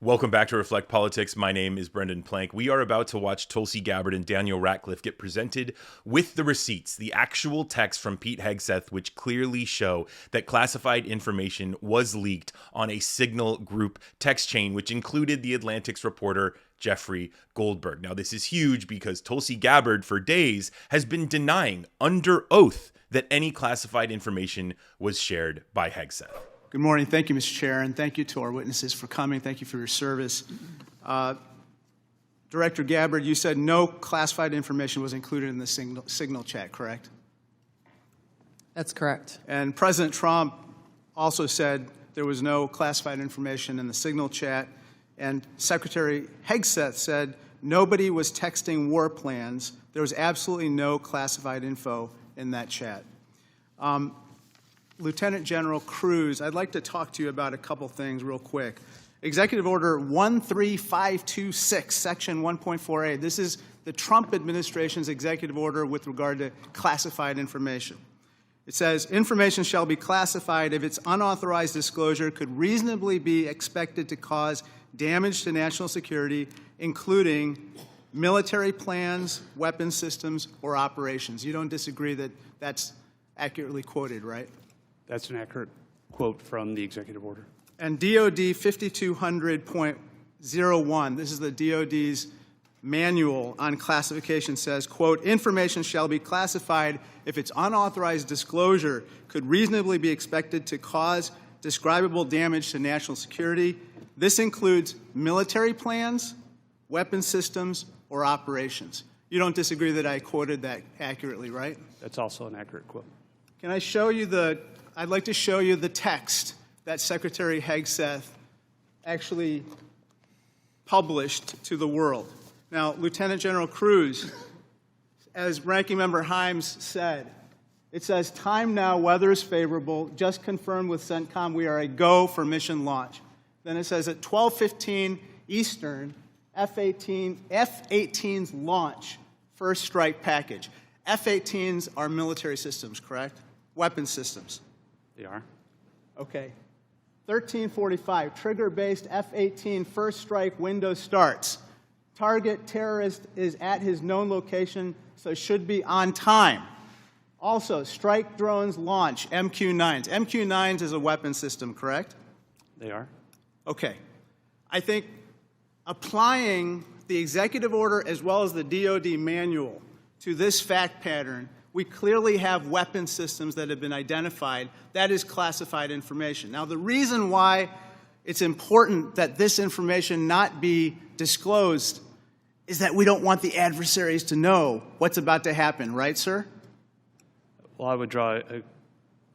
Welcome back to Reflect Politics. My name is Brendan Plank. We are about to watch Tulsi Gabbard and Daniel Ratcliffe get presented with the receipts, the actual text from Pete Hegseth, which clearly show that classified information was leaked on a Signal group text chain, which included the Atlantic's reporter Jeffrey Goldberg. Now, this is huge because Tulsi Gabbard for days has been denying under oath that any classified information was shared by Hegseth. Good morning. Thank you, Mr. Chair, and thank you to our witnesses for coming. Thank you for your service. Director Gabbard, you said no classified information was included in the Signal chat, correct? That's correct. And President Trump also said there was no classified information in the Signal chat, and Secretary Hegseth said nobody was texting war plans. There was absolutely no classified info in that chat. Lieutenant General Cruz, I'd like to talk to you about a couple things real quick. Executive Order 13526, Section 1.4a. This is the Trump administration's executive order with regard to classified information. It says, information shall be classified if its unauthorized disclosure could reasonably be expected to cause damage to national security, including military plans, weapons systems, or operations. You don't disagree that that's accurately quoted, right? That's an accurate quote from the executive order. And DOD 5200.01, this is the DOD's manual on classification, says, quote, information shall be classified if its unauthorized disclosure could reasonably be expected to cause describable damage to national security. This includes military plans, weapons systems, or operations. You don't disagree that I quoted that accurately, right? That's also an accurate quote. Can I show you I'd like to show you the text that Secretary Hegseth actually published to the world. Now, Lieutenant General Cruz, as Ranking Member Himes said, it says, time now, weather is favorable, just confirmed with CENTCOM we are a go for mission launch. Then it says at 12:15 Eastern, F-18s launch first strike package. F-18s are military systems, correct? Weapon systems. They are. Okay. 1345, trigger-based F-18 first strike window starts. Target terrorist is at his known location, so should be on time. Also, strike drones launch, MQ-9s. MQ-9s is a weapon system, correct? They are. Okay. I think applying the executive order as well as the DOD manual to this fact pattern, we clearly have weapon systems that have been identified. That is classified information. Now, the reason why it's important that this information not be disclosed is that we don't want the adversaries to know what's about to happen, right, sir? Well, I would draw a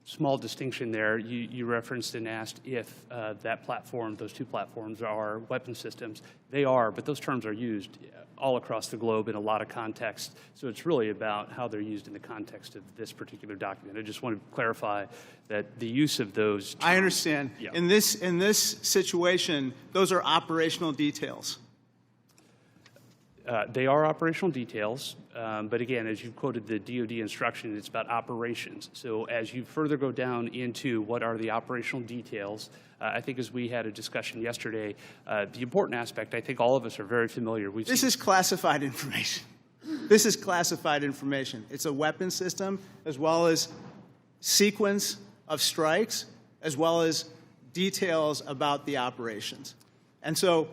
small distinction there. You referenced and asked if that platform, those two platforms, are weapon systems. They are, but those terms are used all across the globe in a lot of contexts. So it's really about how they're used in the context of this particular document. I just want to clarify that the use of those terms, I understand. Yeah. In this situation, those are operational details. They are operational details, but again, as you quoted the DOD instruction, it's about operations. So as you further go down into what are the operational details, I think as we had a discussion yesterday, the important aspect, I think all of us are very familiar. This is classified information. This is classified information. It's a weapon system as well as sequence of strikes as well as details about the operations. And so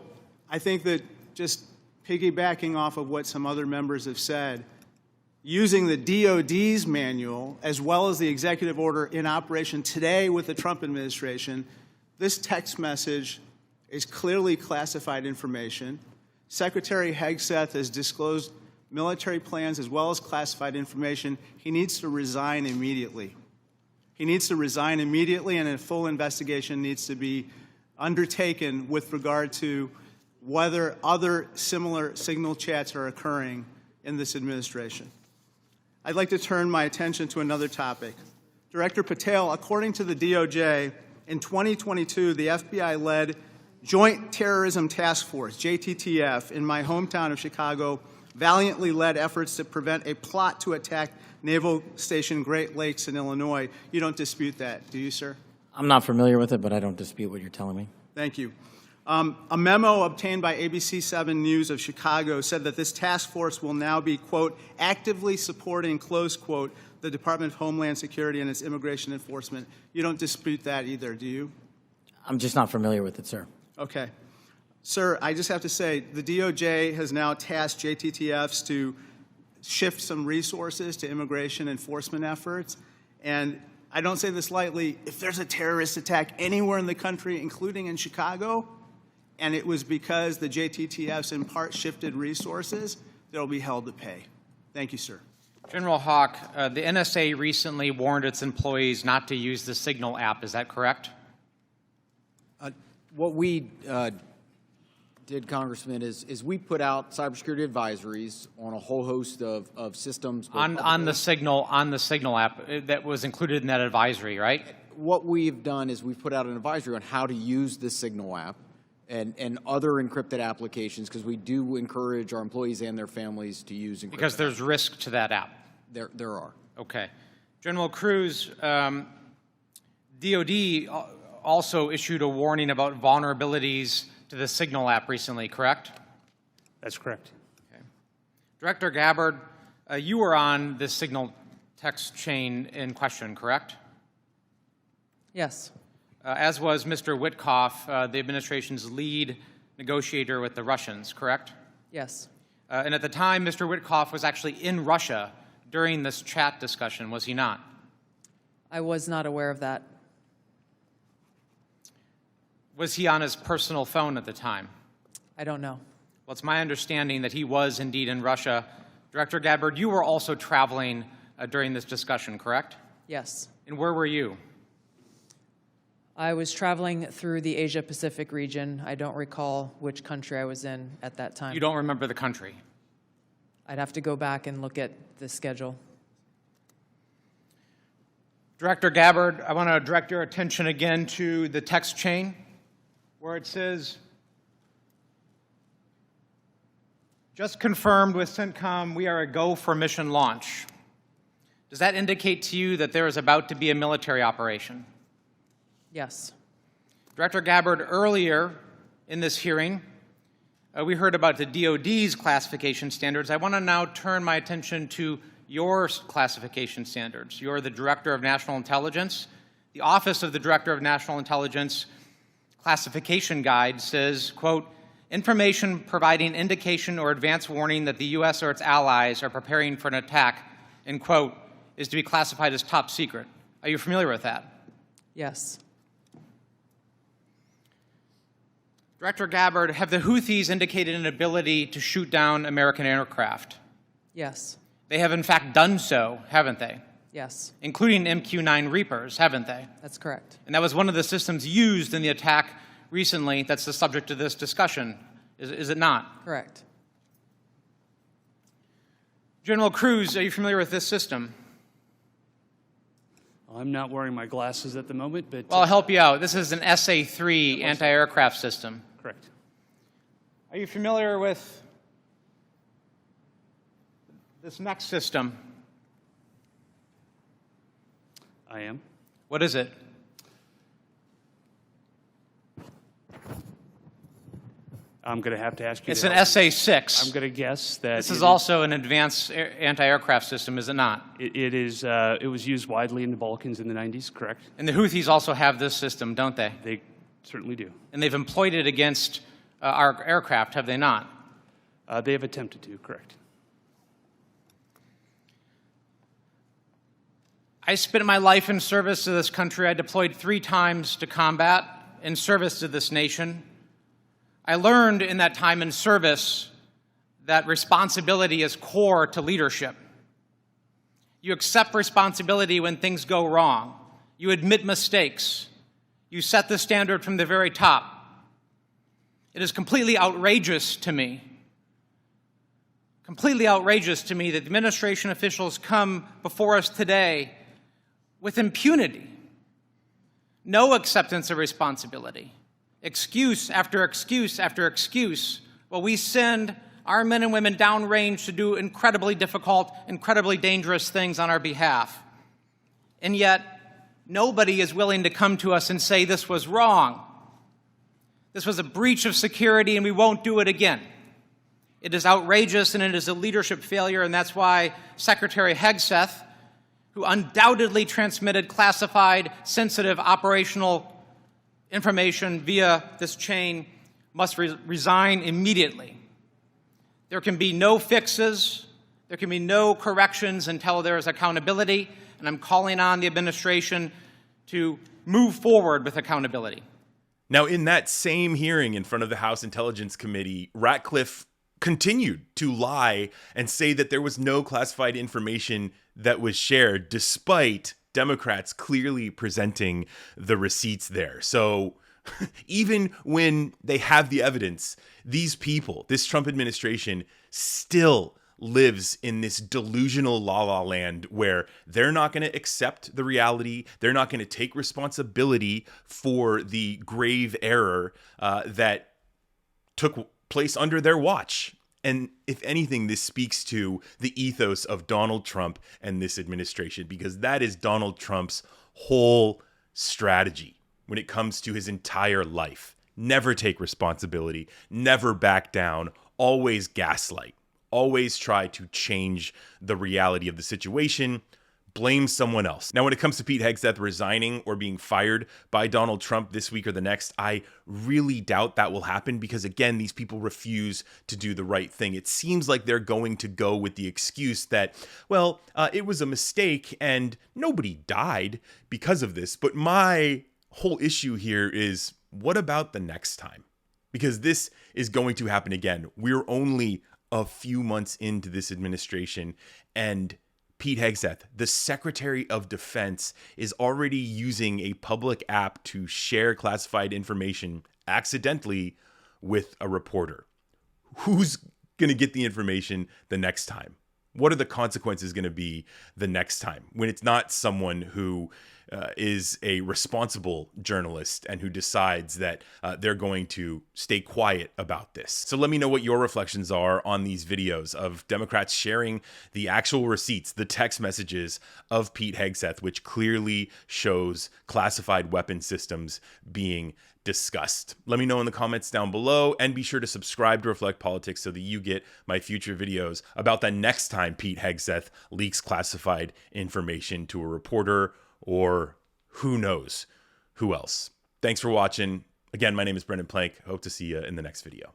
I think that just piggybacking off of what some other members have said, using the DOD's manual as well as the executive order in operation today with the Trump administration, this text message is clearly classified information. Secretary Hegseth has disclosed military plans as well as classified information. He needs to resign immediately. He needs to resign immediately, and a full investigation needs to be undertaken with regard to whether other similar signal chats are occurring in this administration. I'd like to turn my attention to another topic. Director Patel, according to the DOJ, in 2022, the FBI led Joint Terrorism Task Force, JTTF, in my hometown of Chicago, valiantly led efforts to prevent a plot to attack Naval Station Great Lakes in Illinois. You don't dispute that, do you, sir? I'm not familiar with it, but I don't dispute what you're telling me. Thank you. A memo obtained by ABC 7 News of Chicago said that this task force will now be, quote, actively supporting, close quote, the Department of Homeland Security and its immigration enforcement. You don't dispute that either, do you? I'm just not familiar with it, sir. Okay. Sir, I just have to say, the DOJ has now tasked JTTFs to shift some resources to immigration enforcement efforts. And I don't say this lightly, if there's a terrorist attack anywhere in the country, including in Chicago, and it was because the JTTFs in part shifted resources, they'll be held to pay. Thank you, sir. General Hawk, the NSA recently warned its employees not to use the Signal app. Is that correct? What we did, Congressman, is we put out cybersecurity advisories on a whole host of systems. On the Signal app that was included in that advisory, right? What we've done is we've put out an advisory on how to use the Signal app and other encrypted applications, because we do encourage our employees and their families to use encrypted. Because there's risk to that app. There are. Okay. General Cruz, DOD also issued a warning about vulnerabilities to the Signal app recently, correct? That's correct. Okay. Director Gabbard, you were on this Signal text chain in question, correct? Yes. As was Mr. Witkoff, the administration's lead negotiator with the Russians, correct? Yes. And at the time, Mr. Witkoff was actually in Russia during this chat discussion, was he not? I was not aware of that. Was he on his personal phone at the time? I don't know. Well, it's my understanding that he was indeed in Russia. Director Gabbard, you were also traveling during this discussion, correct? Yes. And where were you? I was traveling through the Asia-Pacific region. I don't recall which country I was in at that time. You don't remember the country? I'd have to go back and look at the schedule. Director Gabbard, I want to direct your attention again to the text chain where it says, just confirmed with CENTCOM, we are a go for mission launch. Does that indicate to you that there is about to be a military operation? Yes. Director Gabbard, earlier in this hearing, we heard about the DOD's classification standards. I want to now turn my attention to your classification standards. You're the Director of National Intelligence. The Office of the Director of National Intelligence classification guide says, quote, information providing indication or advance warning that the U.S. or its allies are preparing for an attack, end quote, is to be classified as top secret. Are you familiar with that? Yes. Director Gabbard, have the Houthis indicated an ability to shoot down American aircraft? Yes. They have in fact done so, haven't they? Yes. Including MQ-9 Reapers, haven't they? That's correct. And that was one of the systems used in the attack recently that's the subject of this discussion, is it not? Correct. General Cruz, are you familiar with this system? I'm not wearing my glasses at the moment, but... Well, I'll help you out. This is an SA-3 anti-aircraft system. Correct. Are you familiar with this next system? I am. What is it? I'm going to have to ask you. It's to an help. SA-6. I'm going to guess that This is also an advanced anti-aircraft system, is it not? It is. It was used widely in the Balkans in the 90s. Correct. And the Houthis also have this system, don't they? They certainly do. And they've employed it against our aircraft, have they not? They have attempted to. Correct. I spent my life in service to this country. I deployed 3 times to combat in service to this nation. I learned in that time in service that responsibility is core to leadership. You accept responsibility when things go wrong. You admit mistakes. You set the standard from the very top. It is completely outrageous to me that administration officials come before us today with impunity, no acceptance of responsibility, excuse after excuse after excuse, while we send our men and women downrange to do incredibly difficult, incredibly dangerous things on our behalf. And yet, nobody is willing to come to us and say this was wrong. This was a breach of security, and we won't do it again. It is outrageous, and it is a leadership failure, and that's why Secretary Hegseth, who undoubtedly transmitted classified, sensitive operational information via this chain, must resign immediately. There can be no fixes, there can be no corrections until there is accountability, and I'm calling on the administration to move forward with accountability. Now, in that same hearing in front of the House Intelligence Committee, Ratcliffe continued to lie and say that there was no classified information that was shared, despite Democrats clearly presenting the receipts there. So even when they have the evidence, these people, this Trump administration, still lives in this delusional la-la land where they're not going to accept the reality. They're not going to take responsibility for the grave error that took place under their watch. And if anything, this speaks to the ethos of Donald Trump and this administration, because that is Donald Trump's whole strategy when it comes to his entire life. Never take responsibility, never back down, always gaslight, always try to change the reality of the situation, blame someone else. Now, when it comes to Pete Hegseth resigning or being fired by Donald Trump this week or the next, I really doubt that will happen because, again, these people refuse to do the right thing. It seems like they're going to go with the excuse that, well, it was a mistake and nobody died because of this. But my whole issue here is, what about the next time? Because this is going to happen again. We're only a few months into this administration, and Pete Hegseth, the Secretary of Defense, is already using a public app to share classified information accidentally with a reporter. Who's going to get the information the next time? What are the consequences going to be the next time when it's not someone who is a responsible journalist and who decides that they're going to stay quiet about this? So let me know what your reflections are on these videos of Democrats sharing the actual receipts, the text messages of Pete Hegseth, which clearly shows classified weapon systems being discussed. Let me know in the comments down below, and be sure to subscribe to Reflect Politics so that you get my future videos about the next time Pete Hegseth leaks classified information to a reporter or who knows who else. Thanks for watching. Again, my name is Brendan Plank. Hope to see you in the next video.